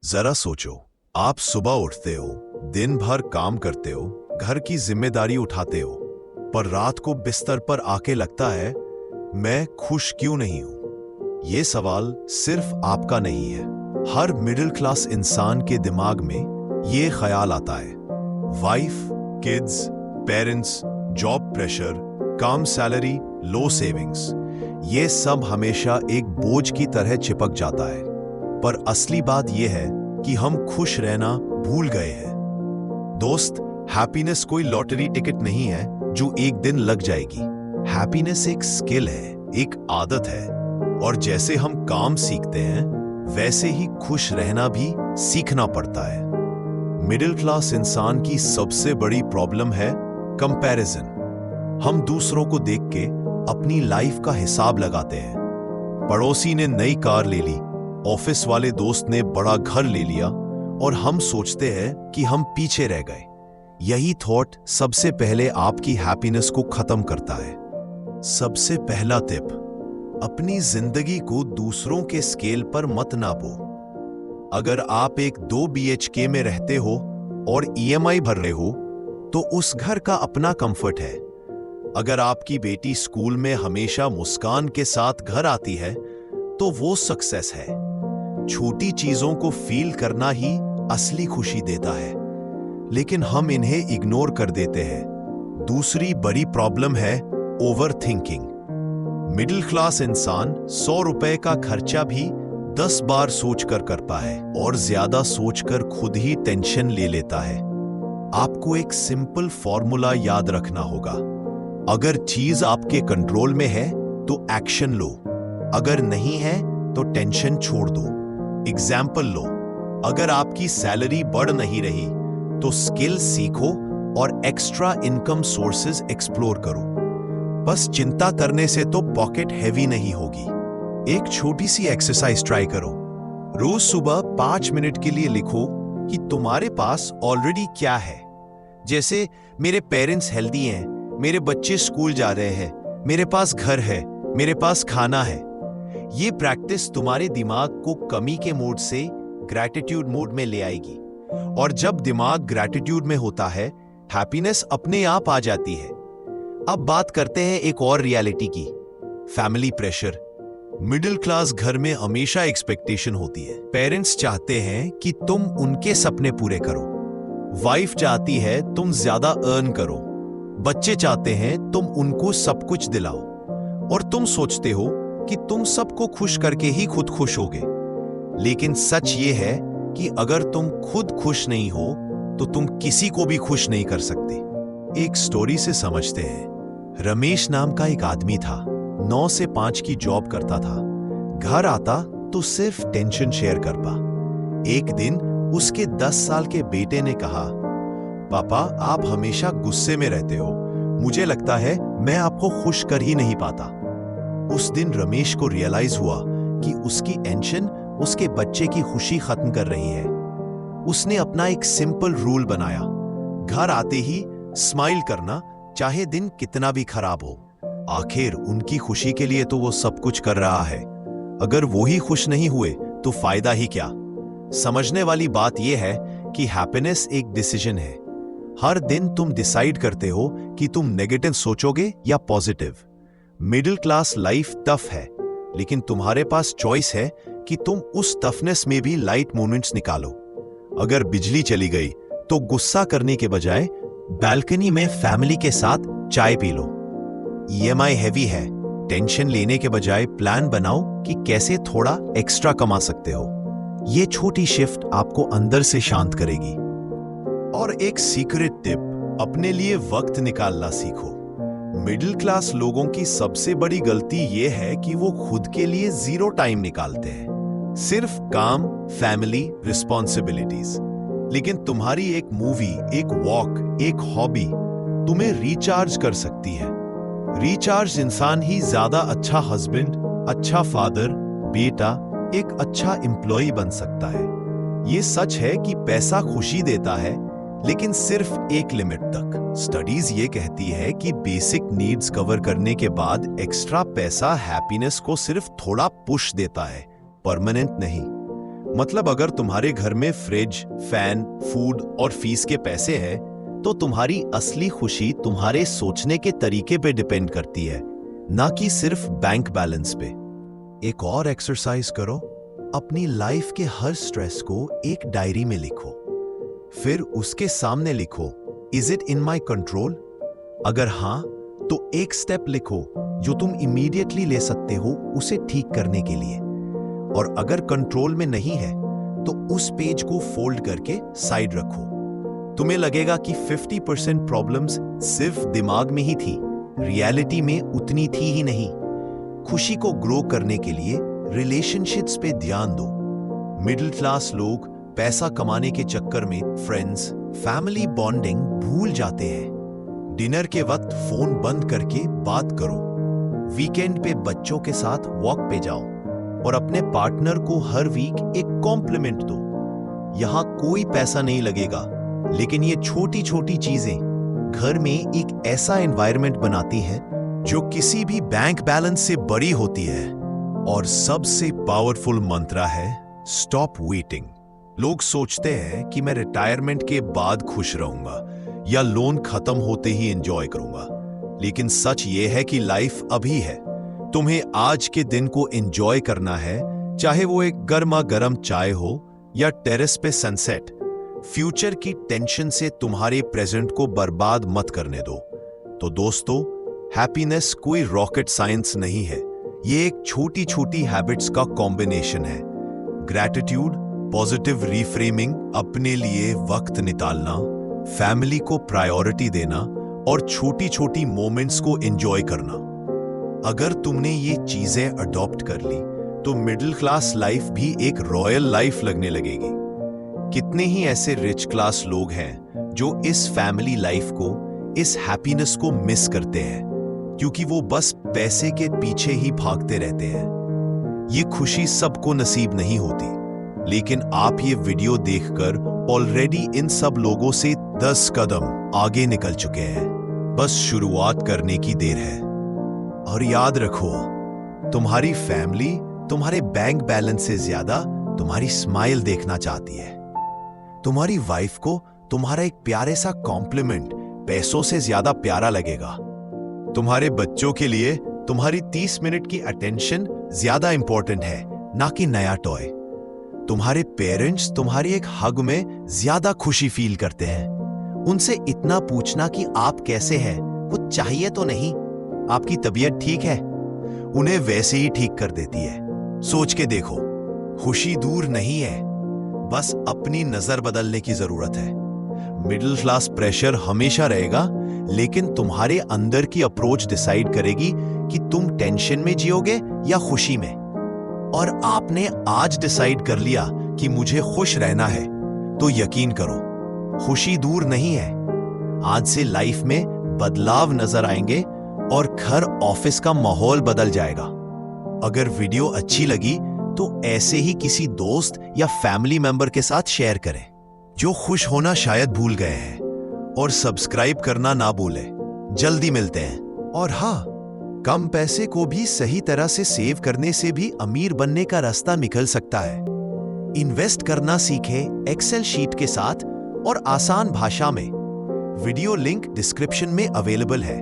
जरा सोचो, आप सुबह उठते हो, दिन भर काम करते हो, घर की जिम्मेदारी उठाते हो, पर रात को बिस्तर पर आके लगता है मैं खुश क्यों नहीं हूं। ये सवाल सिर्फ आपका नहीं है, हर मिडिल क्लास इंसान के दिमाग में ये ख्याल आता है। Wife, kids, parents, job pressure, कम सैलरी, लो सेविंग्स, ये सब हमेशा एक बोझ की तरह चिपक जाता है। पर असली बात यह है कि हम खुश रहना भूल गए हैं। दोस्त, हैप्पीनेस कोई लॉटरी टिकट नहीं है जो एक दिन लग जाएगी। हैप्पीनेस एक स्किल है, एक आदत है, और जैसे हम काम सीखते हैं वैसे ही खुश रहना भी सीखना पड़ता है। मिडिल क्लास इंसान की सबसे बड़ी प्रॉब्लम है कंपैरिजन। हम दूसरों को देख के अपनी लाइफ का हिसाब लगाते हैं। पड़ोसी ने नई कार ले ली, ऑफिस वाले दोस्त ने बड़ा घर ले लिया, और हम सोचते हैं कि हम पीछे रह गए। यही थॉट सबसे पहले आपकी हैप्पीनेस को खत्म करता है। सबसे पहला टिप, अपनी जिंदगी को दूसरों के स्केल पर मत नापो। अगर आप एक 2 BHK में रहते हो और EMI भर रहे हो तो उस घर का अपना कंफर्ट है। अगर आपकी बेटी स्कूल में हमेशा मुस्कान के साथ घर आती है तो वो सक्सेस है। छोटी चीजों को फील करना ही असली खुशी देता है, लेकिन हम इन्हें इग्नोर कर देते हैं। दूसरी बड़ी प्रॉब्लम है ओवर थिंकिंग। मिडिल क्लास इंसान 100 रुपए का खर्चा भी 10 बार सोचकर करता है, और ज्यादा सोचकर खुद ही टेंशन ले लेता है। आपको एक सिंपल फॉर्मूला याद रखना होगा। अगर चीज आपके कंट्रोल में है तो एक्शन लो, अगर नहीं है तो टेंशन छोड़ दो। एग्जाम्पल लो, अगर आपकी सैलरी बढ़ नहीं रही तो स्किल सीखो और एक्स्ट्रा इनकम सोर्सेज एक्सप्लोर करो। बस चिंता करने से तो पॉकेट हैवी नहीं होगी। एक छोटी सी एक्सरसाइज ट्राई करो। रोज सुबह 5 मिनट के लिए लिखो कि तुम्हारे पास ऑलरेडी क्या है। जैसे मेरे पेरेंट्स हेल्दी हैं, मेरे बच्चे स्कूल जा रहे हैं, मेरे पास घर है, मेरे पास खाना है। ये प्रैक्टिस तुम्हारे दिमाग को कमी के मोड से ग्रैटिट्यूड मोड में ले आएगी, और जब दिमाग ग्रैटिट्यूड में होता है हैप्पीनेस अपने आप आ जाती है। अब बात करते हैं एक और रियलिटी की, फैमिली प्रेशर। मिडिल क्लास घर में हमेशा एक्सपेक्टेशन होती है। पेरेंट्स चाहते हैं कि तुम उनके सपने पूरे करो, वाइफ चाहती है तुम ज्यादा अर्न करो, बच्चे चाहते हैं तुम उनको सब कुछ दिलाओ, और तुम सोचते हो कि तुम सबको खुश करके ही खुद खुश होगे। लेकिन सच ये है कि अगर तुम खुद खुश नहीं हो तो तुम किसी को भी खुश नहीं कर सकते। एक स्टोरी से समझते हैं। रमेश नाम का एक आदमी था, 9 से 5 की जॉब करता था। घर आता तो सिर्फ टेंशन शेयर कर पा। एक दिन उसके 10 साल के बेटे ने कहा, पापा आप हमेशा गुस्से में रहते हो, मुझे लगता है मैं आपको खुश कर ही नहीं पाता। उस दिन रमेश को रियलाइज हुआ कि उसकी टेंशन उसके बच्चे की खुशी खत्म कर रही है। उसने अपना एक सिंपल रूल बनाया, घर आते ही स्माइल करना, चाहे दिन कितना भी खराब हो। आखिर उनकी खुशी के लिए तो वो सब कुछ कर रहा है। अगर वो ही खुश नहीं हुए तो फायदा ही क्या। समझने वाली बात यह है कि हैप्पीनेस एक डिसीजन है। हर दिन तुम डिसाइड करते हो कि तुम नेगेटिव सोचोगे या positive. Middle class life tough है, लेकिन तुम्हारे पास चॉइस है कि तुम उस टफनेस में भी लाइट मोमेंट्स निकालो। अगर बिजली चली गई तो गुस्सा करने के बजाय बालकनी में फैमिली के साथ चाय पी लो। EMI हैवी है, टेंशन लेने के बजाय प्लान बनाओ कि कैसे थोड़ा एक्स्ट्रा कमा सकते हो। ये छोटी शिफ्ट आपको अंदर से शांत करेगी। और एक सीक्रेट टिप, अपने लिए वक्त निकालना सीखो। मिडिल क्लास लोगों की सबसे बड़ी गलती यह है कि वो खुद के लिए 0 टाइम निकालते हैं, सिर्फ काम, फैमिली, रिस्पॉन्सिबिलिटीज। लेकिन तुम्हारी एक मूवी, एक वॉक, एक हॉबी तुम्हें रिचार्ज कर सकती है। रिचार्ज इंसान ही ज्यादा अच्छा हस्बैंड, अच्छा फादर, बेटा, एक अच्छा एम्प्लॉय बन सकता है। ये सच है कि पैसा खुशी देता है, लेकिन सिर्फ एक लिमिट तक। स्टडीज ये कहती है कि बेसिक नीड्स कवर करने के बाद एक्स्ट्रा पैसा हैप्पीनेस को सिर्फ थोड़ा पुश देता है, परमानेंट नहीं। मतलब अगर तुम्हारे घर में फ्रिज, फैन, फूड और फीस के पैसे हैं, तो तुम्हारी असली खुशी तुम्हारे सोचने के तरीके पे डिपेंड करती है, ना कि सिर्फ बैंक बैलेंस पे। एक और एक्सरसाइज करो, अपनी लाइफ के हर स्ट्रेस को एक डायरी में लिखो, फिर उसके सामने लिखो, is it in my control? अगर हां, तो एक स्टेप लिखो जो तुम इमीडिएटली ले सकते हो उसे ठीक करने के लिए, और अगर कंट्रोल में नहीं है तो उस पेज को फोल्ड करके साइड रखो। तुम्हें लगेगा कि 50% प्रॉब्लम्स सिर्फ दिमाग में ही थी, रियलिटी में उतनी थी ही नहीं। खुशी को ग्रो करने के लिए रिलेशनशिप्स पे ध्यान दो। मिडिल क्लास लोग पैसा कमाने के चक्कर में फ्रेंड्स, फैमिली बॉन्डिंग भूल जाते हैं। डिनर के वक्त फोन बंद करके बात करो, वीकेंड पे बच्चों के साथ वॉक पे जाओ, और अपने पार्टनर को हर वीक एक कॉम्प्लीमेंट दो। यहां कोई पैसा नहीं लगेगा, लेकिन ये छोटी छोटी चीजें घर में एक ऐसा एनवायरनमेंट बनाती हैं जो किसी भी बैंक बैलेंस से बड़ी होती है। और सबसे पावरफुल मंत्र है स्टॉप वेटिंग। लोग सोचते हैं कि मैं रिटायरमेंट के बाद खुश रहूंगा या लोन खत्म होते ही एंजॉय करूंगा, लेकिन सच ये है कि लाइफ अभी है। तुम्हें आज के दिन को एंजॉय करना है, चाहे वो एक गर्मा गर्म चाय हो या टेरेस पे सनसेट। फ्यूचर की टेंशन से तुम्हारे प्रेजेंट को बर्बाद मत करने दो। तो दोस्तों, हैप्पीनेस कोई रॉकेट साइंस नहीं है, ये एक छोटी छोटी हैबिट्स का कॉम्बिनेशन है। ग्रैटिट्यूड, पॉजिटिव रीफ्रेमिंग, अपने लिए वक्त निकालना, फैमिली को प्रायोरिटी देना और छोटी छोटी मोमेंट्स को एंजॉय करना। अगर तुमने ये चीजें अडॉप्ट कर ली तो मिडिल क्लास लाइफ भी एक रॉयल लाइफ लगने लगेगी। कितने ही ऐसे रिच क्लास लोग हैं जो इस फैमिली लाइफ को, इस हैप्पीनेस को मिस करते हैं, क्योंकि वो बस पैसे के पीछे ही भागते रहते हैं। ये खुशी सबको नसीब नहीं होती, लेकिन आप ये वीडियो देखकर ऑलरेडी इन सब लोगों से 10 कदम आगे निकल चुके हैं। बस शुरुआत करने की देर है। और याद रखो, तुम्हारी फैमिली तुम्हारे बैंक बैलेंस से ज्यादा तुम्हारी स्माइल देखना चाहती है। तुम्हारी वाइफ को तुम्हारा एक प्यारे सा कॉम्प्लीमेंट पैसों से ज्यादा प्यारा लगेगा। तुम्हारे बच्चों के लिए तुम्हारी 30 मिनट की अटेंशन ज्यादा इंपॉर्टेंट है, ना कि नया टॉय। तुम्हारे पेरेंट्स तुम्हारी एक हग में ज्यादा खुशी फील करते हैं। उनसे इतना पूछना कि आप कैसे हैं, कुछ चाहिए तो नहीं, आपकी तबीयत ठीक है, उन्हें वैसे ही ठीक कर देती है। सोच के देखो, खुशी दूर नहीं है, बस अपनी नजर बदलने की जरूरत है। मिडिल क्लास प्रेशर हमेशा रहेगा, लेकिन तुम्हारे अंदर की अप्रोच डिसाइड करेगी कि तुम टेंशन में जियोगे या खुशी में। और आपने आज डिसाइड कर लिया कि मुझे खुश रहना है, तो यकीन करो, खुशी दूर नहीं है। आज से लाइफ में बदलाव नजर आएंगे और घर ऑफिस का माहौल बदल जाएगा। अगर वीडियो अच्छी लगी तो ऐसे ही किसी दोस्त या फैमिली मेंबर के साथ शेयर करें जो खुश होना शायद भूल गए हैं, और सब्सक्राइब करना ना भूलें। जल्दी मिलते हैं। और हाँ, कम पैसे को भी सही तरह से सेव करने से भी अमीर बनने का रास्ता निकल सकता है। इन्वेस्ट करना सीखें एक्सेल शीट के साथ और आसान भाषा में। वीडियो लिंक डिस्क्रिप्शन में अवेलेबल है।